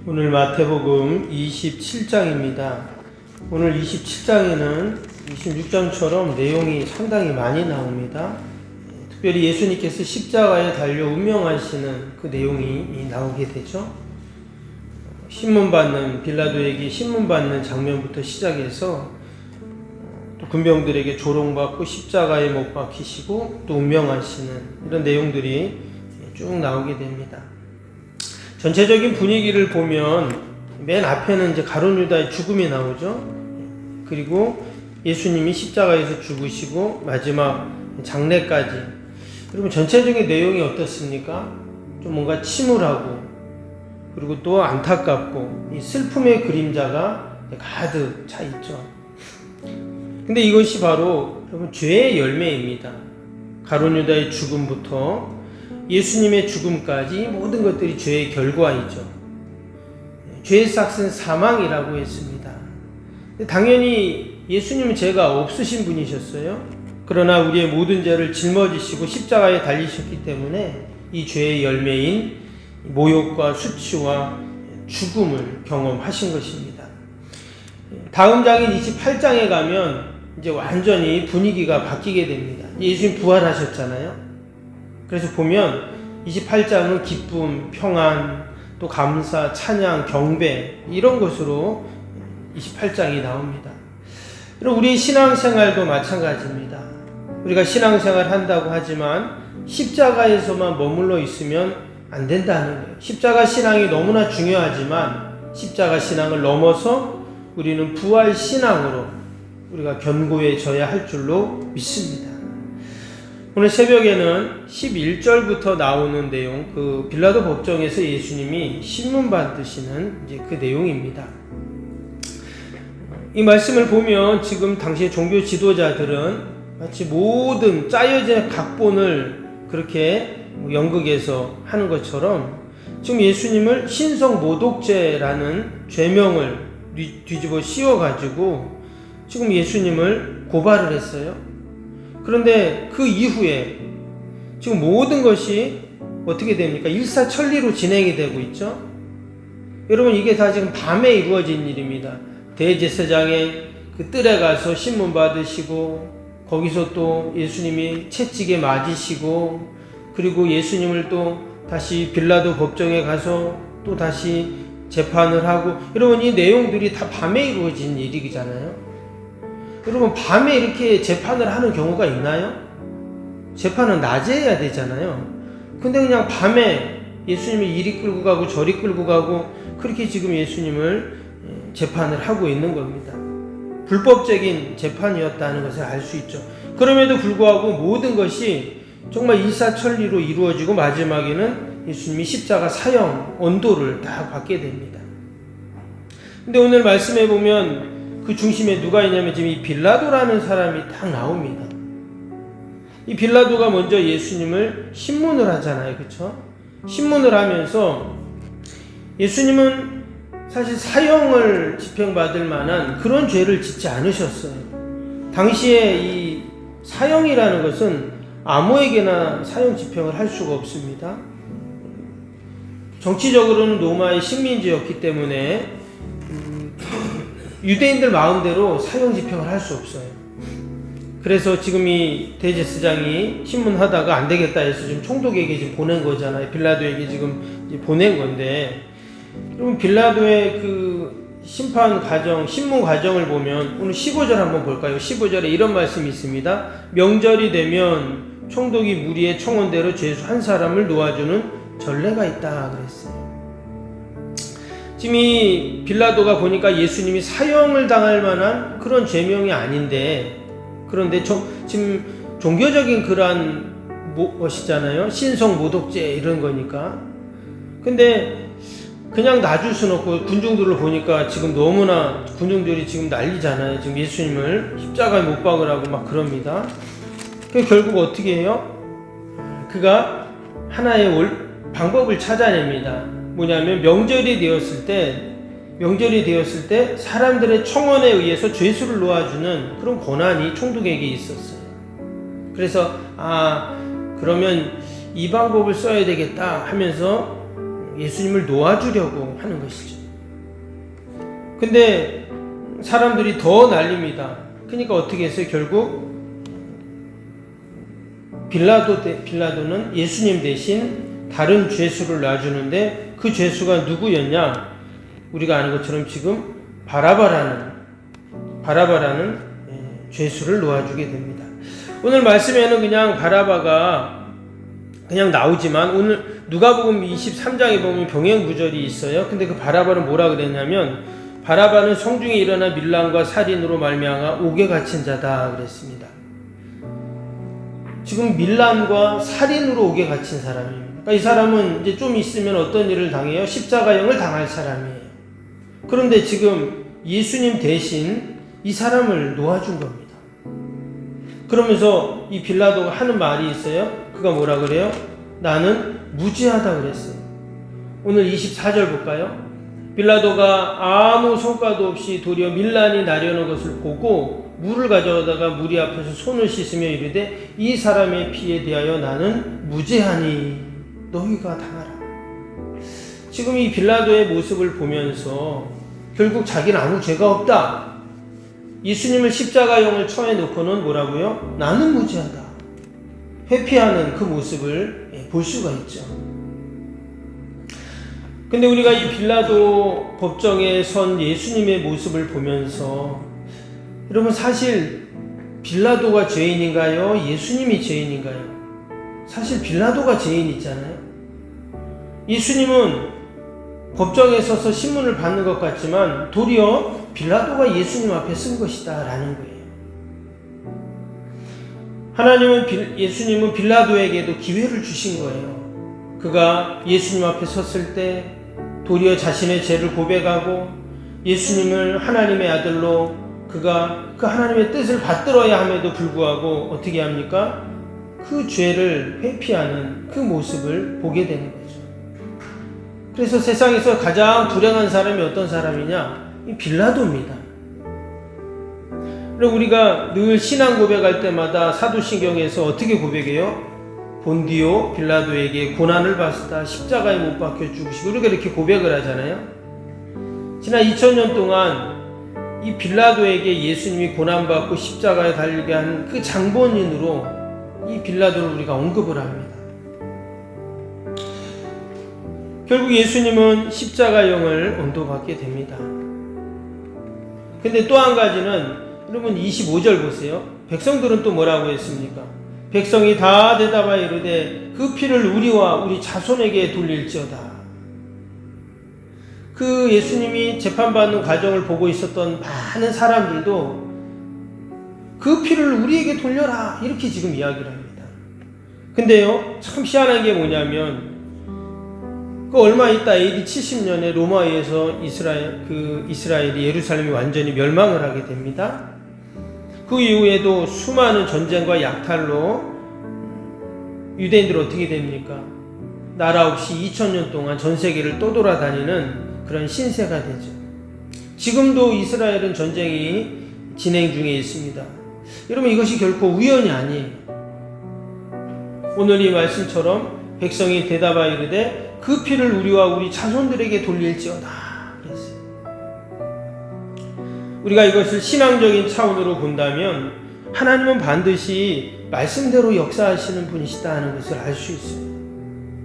오늘 마태복음 27장입니다. 오늘 27장에는 26장처럼 내용이 상당히 많이 나옵니다. 특별히 예수님께서 십자가에 달려 운명하시는 그 내용이 나오게 되죠. 신문받는, 빌라도에게 신문받는 장면부터 시작해서 또 군병들에게 조롱받고 십자가에 못 박히시고 또 운명하시는 이런 내용들이 쭉 나오게 됩니다. 전체적인 분위기를 보면 맨 앞에는 이제 가룟 유다의 죽음이 나오죠. 그리고 예수님이 십자가에서 죽으시고 마지막 장례까지. 그리고 전체적인 내용이 어떻습니까? 좀 뭔가 침울하고 그리고 또 안타깝고 이 슬픔의 그림자가 가득 차 있죠. 근데 이것이 바로 여러분 죄의 열매입니다. 가룟 유다의 죽음부터 예수님의 죽음까지 모든 것들이 죄의 결과이죠. 죄의 삭은 사망이라고 했습니다. 당연히 예수님은 죄가 없으신 분이셨어요. 그러나 우리의 모든 죄를 짊어지시고 십자가에 달리셨기 때문에 이 죄의 열매인 모욕과 수치와 죽음을 경험하신 것입니다. 다음 장인 28장에 가면 이제 완전히 분위기가 바뀌게 됩니다. 예수님 부활하셨잖아요. 그래서 보면 28장은 기쁨, 평안, 또 감사, 찬양, 경배 이런 것으로 28장이 나옵니다. 그리고 우리 신앙생활도 마찬가지입니다. 우리가 신앙생활 한다고 하지만 십자가에서만 머물러 있으면 안 된다는 거예요. 십자가 신앙이 너무나 중요하지만 십자가 신앙을 넘어서 우리는 부활 신앙으로 우리가 견고해져야 할 줄로 믿습니다. 오늘 새벽에는 11절부터 나오는 내용, 그 빌라도 법정에서 예수님이 신문 받으시는 이제 그 내용입니다. 이 말씀을 보면 지금 당시의 종교 지도자들은 마치 모든 짜여진 각본을 그렇게 연극에서 하는 것처럼 지금 예수님을 신성모독죄라는 죄명을 뒤집어 씌워가지고 지금 예수님을 고발을 했어요. 그런데 그 이후에 지금 모든 것이 어떻게 됩니까? 일사천리로 진행이 되고 있죠. 여러분 이게 다 지금 밤에 이루어진 일입니다. 대제사장의 그 뜰에 가서 신문 받으시고 거기서 또 예수님이 채찍에 맞으시고 그리고 예수님을 또 다시 빌라도 법정에 가서 또 다시 재판을 하고 여러분 이 내용들이 다 밤에 이루어진 일이잖아요. 여러분 밤에 이렇게 재판을 하는 경우가 있나요? 재판은 낮에 해야 되잖아요. 근데 그냥 밤에 예수님이 이리 끌고 가고 저리 끌고 가고 그렇게 지금 예수님을 재판을 하고 있는 겁니다. 불법적인 재판이었다는 것을 알 수 있죠. 그럼에도 불구하고 모든 것이 정말 일사천리로 이루어지고 마지막에는 예수님이 십자가 사형, 언도를 다 받게 됩니다. 근데 오늘 말씀해 보면 그 중심에 누가 있냐면 지금 이 빌라도라는 사람이 딱 나옵니다. 이 빌라도가 먼저 예수님을 신문을 하잖아요. 그렇죠? 신문을 하면서 예수님은 사실 사형을 집행받을 만한 그런 죄를 짓지 않으셨어요. 당시에 이 사형이라는 것은 아무에게나 사형 집행을 할 수가 없습니다. 정치적으로는 로마의 식민지였기 때문에 유대인들 마음대로 사형 집행을 할 수 없어요. 그래서 지금 이 대제사장이 신문하다가 안 되겠다 해서 지금 총독에게 지금 보낸 거잖아요. 빌라도에게 지금 보낸 건데, 여러분 빌라도의 그 심판 과정, 신문 과정을 보면 오늘 15절 한번 볼까요? 15절에 이런 말씀이 있습니다. 명절이 되면 총독이 무리의 청원대로 죄수 한 사람을 놓아주는 전례가 있다 그랬어요. 지금 이 빌라도가 보니까 예수님이 사형을 당할 만한 그런 죄명이 아닌데, 그런데 지금 종교적인 그러한 것이잖아요. 신성모독죄 이런 거니까. 근데 그냥 놔줄 수는 없고 군중들을 보니까 지금 너무나 군중들이 지금 난리잖아요. 지금 예수님을 십자가에 못 박으라고 막 그럽니다. 그래서 결국 어떻게 해요? 그가 하나의 방법을 찾아냅니다. 뭐냐면 명절이 되었을 때 사람들의 청원에 의해서 죄수를 놓아주는 그런 권한이 총독에게 있었어요. 그래서 그러면 이 방법을 써야 되겠다 하면서 예수님을 놓아주려고 하는 것이죠. 근데 사람들이 더 난립니다. 그러니까 어떻게 했어요? 결국 빌라도는 예수님 대신 다른 죄수를 놔주는데 그 죄수가 누구였냐? 우리가 아는 것처럼 지금 바라바라는 죄수를 놓아주게 됩니다. 오늘 말씀에는 그냥 바라바가 그냥 나오지만 오늘 누가복음 23장에 보면 병행 구절이 있어요. 근데 그 바라바는 뭐라 그랬냐면 바라바는 성중에 일어난 밀란과 살인으로 말미암아 옥에 갇힌 자다 그랬습니다. 지금 밀란과 살인으로 옥에 갇힌 사람입니다. 그러니까 이 사람은 이제 좀 있으면 어떤 일을 당해요? 십자가형을 당할 사람이에요. 그런데 지금 예수님 대신 이 사람을 놓아준 겁니다. 그러면서 이 빌라도가 하는 말이 있어요. 그가 뭐라 그래요? 나는 무죄하다 그랬어요. 오늘 24절 볼까요? 빌라도가 아무 성과도 없이 도리어 밀란이 나려는 것을 보고 물을 가져다가 무리 앞에서 손을 씻으며 이르되 이 사람의 피에 대하여 나는 무죄하니 너희가 당하라. 지금 이 빌라도의 모습을 보면서 결국 자기는 아무 죄가 없다. 예수님을 십자가형을 처해 놓고는 뭐라고요? 나는 무죄하다. 회피하는 그 모습을 볼 수가 있죠. 근데 우리가 이 빌라도 법정에 선 예수님의 모습을 보면서 여러분 사실 빌라도가 죄인인가요? 예수님이 죄인인가요? 사실 빌라도가 죄인이잖아요. 예수님은 법정에 서서 신문을 받는 것 같지만 도리어 빌라도가 예수님 앞에 쓴 것이다 라는 거예요. 하나님은 예수님은 빌라도에게도 기회를 주신 거예요. 그가 예수님 앞에 섰을 때 도리어 자신의 죄를 고백하고 예수님을 하나님의 아들로 그가 그 하나님의 뜻을 받들어야 함에도 불구하고 어떻게 합니까? 그 죄를 회피하는 그 모습을 보게 되는 거죠. 그래서 세상에서 가장 불행한 사람이 어떤 사람이냐? 이 빌라도입니다. 그리고 우리가 늘 신앙 고백할 때마다 사도신경에서 어떻게 고백해요? 본디오 빌라도에게 고난을 받았다. 십자가에 못 박혀 죽으시고 우리가 이렇게 고백을 하잖아요. 지난 2000년 동안 이 빌라도에게 예수님이 고난받고 십자가에 달리게 한 그 장본인으로 이 빌라도를 우리가 언급을 합니다. 결국 예수님은 십자가형을 언도받게 됩니다. 근데 또 한 가지는 여러분 25절 보세요. 백성들은 또 뭐라고 했습니까? 백성이 다 대답하여 이르되 그 피를 우리와 우리 자손에게 돌릴지어다. 그 예수님이 재판받는 과정을 보고 있었던 많은 사람들도 그 피를 우리에게 돌려라 이렇게 지금 이야기를 합니다. 근데요 참 희한한 게 뭐냐면 그 얼마 있다 AD 70년에 로마에 의해서 이스라엘이 예루살렘이 완전히 멸망을 하게 됩니다. 그 이후에도 수많은 전쟁과 약탈로 유대인들은 어떻게 됩니까? 나라 없이 2000년 동안 전 세계를 떠돌아다니는 그런 신세가 되죠. 지금도 이스라엘은 전쟁이 진행 중에 있습니다. 여러분 이것이 결코 우연이 아니에요. 오늘 이 말씀처럼 백성이 대답하여 이르되 그 피를 우리와 우리 자손들에게 돌릴지어다 그랬어요. 우리가 이것을 신앙적인 차원으로 본다면 하나님은 반드시 말씀대로 역사하시는 분이시다 하는 것을 알 수 있어요.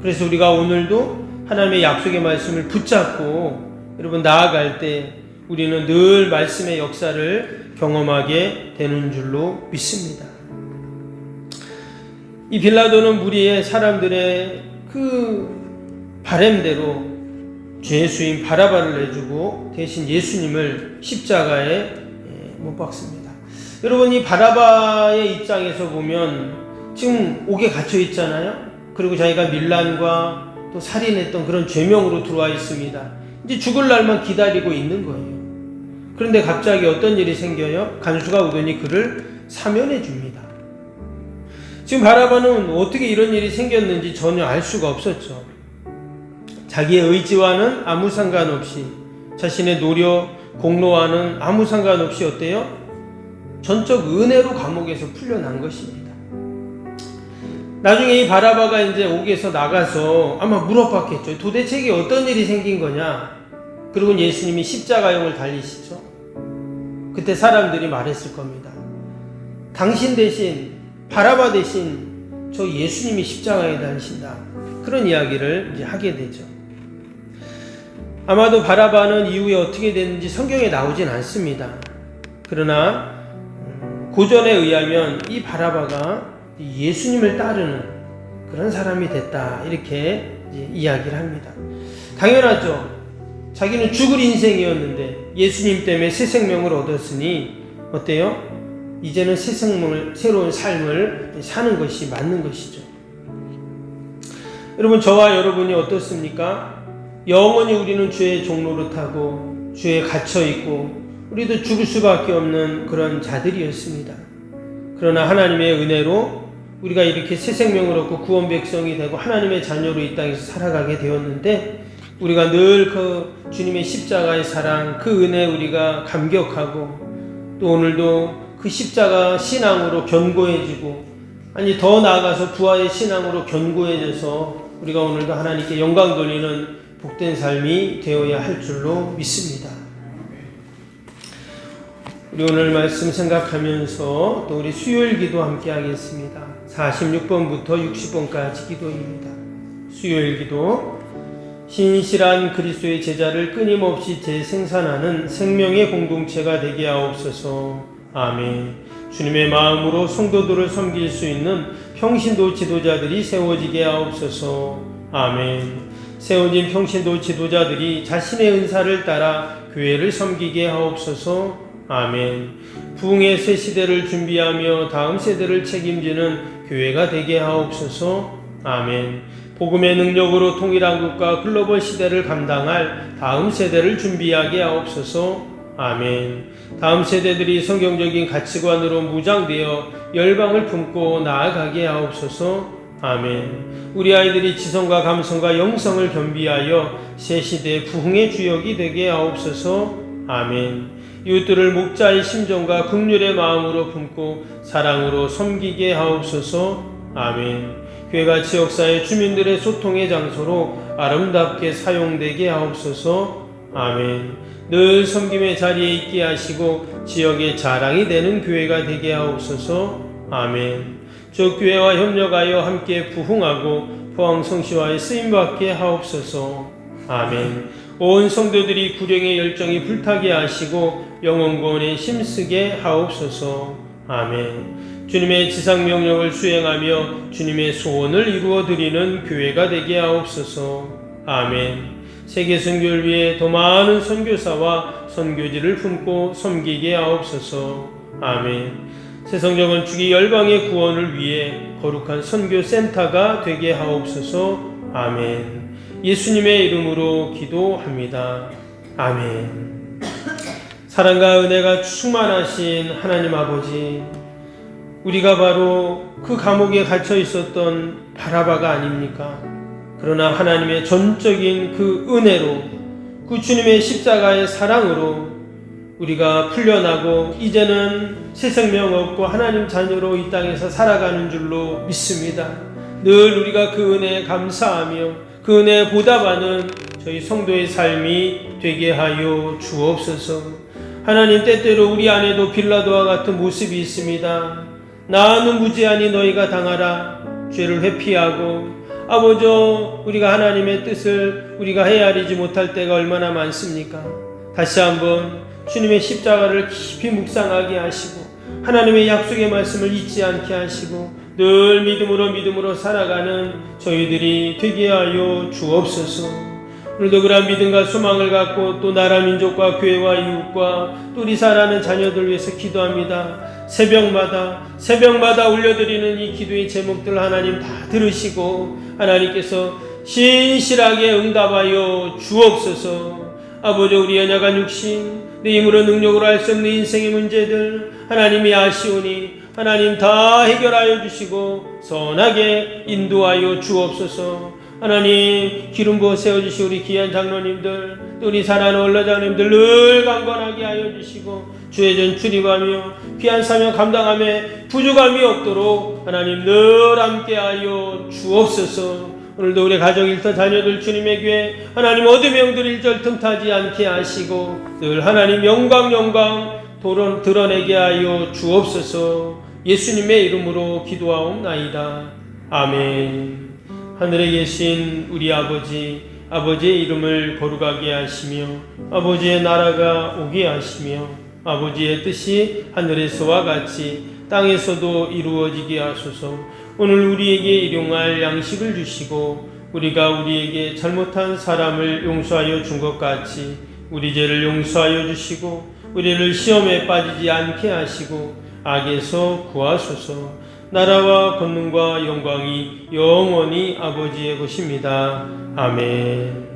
그래서 우리가 오늘도 하나님의 약속의 말씀을 붙잡고 여러분 나아갈 때 우리는 늘 말씀의 역사를 경험하게 되는 줄로 믿습니다. 이 빌라도는 무리의 사람들의 그 바램대로 죄수인 바라바를 내주고 대신 예수님을 십자가에 못 박습니다. 여러분 이 바라바의 입장에서 보면 지금 옥에 갇혀 있잖아요. 그리고 자기가 밀란과 또 살인했던 그런 죄명으로 들어와 있습니다. 이제 죽을 날만 기다리고 있는 거예요. 그런데 갑자기 어떤 일이 생겨요? 간수가 오더니 그를 사면해 줍니다. 지금 바라바는 어떻게 이런 일이 생겼는지 전혀 알 수가 없었죠. 자기의 의지와는 아무 상관없이 자신의 노력, 공로와는 아무 상관없이 어때요? 전적 은혜로 감옥에서 풀려난 것입니다. 나중에 이 바라바가 이제 옥에서 나가서 아마 물어봤겠죠. 도대체 이게 어떤 일이 생긴 거냐? 그리고 예수님이 십자가형을 달리시죠. 그때 사람들이 말했을 겁니다. 당신 대신, 바라바 대신 저 예수님이 십자가에 달리신다. 그런 이야기를 이제 하게 되죠. 아마도 바라바는 이후에 어떻게 됐는지 성경에 나오진 않습니다. 그러나 고전에 의하면 이 바라바가 예수님을 따르는 그런 사람이 됐다, 이렇게 이야기를 합니다. 당연하죠. 자기는 죽을 인생이었는데 예수님 때문에 새 생명을 얻었으니 어때요? 이제는 새 생명을, 새로운 삶을 사는 것이 맞는 것이죠. 여러분, 저와 여러분이 어떻습니까? 영원히 우리는 주의 종노릇하고 주에 갇혀있고 우리도 죽을 수밖에 없는 그런 자들이었습니다. 그러나 하나님의 은혜로 우리가 이렇게 새 생명을 얻고 구원 백성이 되고 하나님의 자녀로 이 땅에서 살아가게 되었는데, 우리가 늘 그 주님의 십자가의 사랑, 그 은혜에 우리가 감격하고 또 오늘도 그 십자가 신앙으로 견고해지고, 아니 더 나아가서 부활의 신앙으로 견고해져서 우리가 오늘도 하나님께 영광 돌리는 복된 삶이 되어야 할 줄로 믿습니다. 우리 오늘 말씀 생각하면서 또 우리 수요일 기도 함께 하겠습니다. 46번부터 60번까지 기도입니다. 수요일 기도. 신실한 그리스도의 제자를 끊임없이 재생산하는 생명의 공동체가 되게 하옵소서. 아멘. 주님의 마음으로 성도들을 섬길 수 있는 평신도 지도자들이 세워지게 하옵소서. 아멘. 세워진 평신도 지도자들이 자신의 은사를 따라 교회를 섬기게 하옵소서. 아멘. 부흥의 새 시대를 준비하며 다음 세대를 책임지는 교회가 되게 하옵소서. 아멘. 복음의 능력으로 통일한국과 글로벌 시대를 감당할 다음 세대를 준비하게 하옵소서. 아멘. 다음 세대들이 성경적인 가치관으로 무장되어 열방을 품고 나아가게 하옵소서. 아멘. 우리 아이들이 지성과 감성과 영성을 겸비하여 새 시대의 부흥의 주역이 되게 하옵소서. 아멘. 이웃들을 목자의 심정과 긍휼의 마음으로 품고 사랑으로 섬기게 하옵소서. 아멘. 교회가 지역사회 주민들의 소통의 장소로 아름답게 사용되게 하옵소서. 아멘. 늘 섬김의 자리에 있게 하시고 지역의 자랑이 되는 교회가 되게 하옵소서. 아멘. 저 교회와 협력하여 함께 부흥하고 포항성시와의 쓰임받게 하옵소서. 아멘. 온 성도들이 구령의 열정이 불타게 하시고 영혼구원에 힘쓰게 하옵소서. 아멘. 주님의 지상명령을 수행하며 주님의 소원을 이루어드리는 교회가 되게 하옵소서. 아멘. 세계 선교를 위해 더 많은 선교사와 선교지를 품고 섬기게 하옵소서. 아멘. 새성정 건축이 열방의 구원을 위해 거룩한 선교센터가 되게 하옵소서. 아멘. 예수님의 이름으로 기도합니다. 아멘. 사랑과 은혜가 충만하신 하나님 아버지, 우리가 바로 그 감옥에 갇혀 있었던 바라바가 아닙니까? 그러나 하나님의 전적인 그 은혜로, 그 주님의 십자가의 사랑으로 우리가 풀려나고 이제는 새 생명 얻고 하나님 자녀로 이 땅에서 살아가는 줄로 믿습니다. 늘 우리가 그 은혜에 감사하며 그 은혜에 보답하는 저희 성도의 삶이 되게 하여 주옵소서. 하나님, 때때로 우리 안에도 빌라도와 같은 모습이 있습니다. 나는 무지하니 너희가 당하라. 죄를 회피하고 아버지, 우리가 하나님의 뜻을 우리가 헤아리지 못할 때가 얼마나 많습니까? 다시 한번 주님의 십자가를 깊이 묵상하게 하시고 하나님의 약속의 말씀을 잊지 않게 하시고 늘 믿음으로 살아가는 저희들이 되게 하여 주옵소서. 오늘도 그러한 믿음과 소망을 갖고 또 나라 민족과 교회와 이웃과 또 우리 사랑하는 자녀들 위해서 기도합니다. 새벽마다 올려드리는 이 기도의 제목들 하나님 다 들으시고 하나님께서 신실하게 응답하여 주옵소서. 아버지, 우리 연약한 육신, 내 힘으로 능력으로 할 수 없는 인생의 문제들 하나님이 아시오니 하나님 다 해결하여 주시고 선하게 인도하여 주옵소서. 하나님, 기름 부어 세워주시고 우리 귀한 장로님들 또 우리 사랑하는 원로장님들 늘 강건하게 하여 주시고 주의 전 출입하며 귀한 사명 감당함에 부족함이 없도록 하나님 늘 함께하여 주옵소서. 오늘도 우리 가정 일터 자녀들 주님의 교회 하나님 어둠의 영들 일절 틈타지 않게 하시고 늘 하나님 영광 드러내게 하여 주옵소서. 예수님의 이름으로 기도하옵나이다. 아멘. 하늘에 계신 우리 아버지의 이름을 거룩하게 하시며 아버지의 나라가 오게 하시며 아버지의 뜻이 하늘에서와 같이 땅에서도 이루어지게 하소서. 오늘 우리에게 일용할 양식을 주시고 우리가 우리에게 잘못한 사람을 용서하여 준 것 같이 우리 죄를 용서하여 주시고 우리를 시험에 빠지지 않게 하시고 악에서 구하소서. 나라와 권능과 영광이 영원히 아버지의 것입니다. 아멘.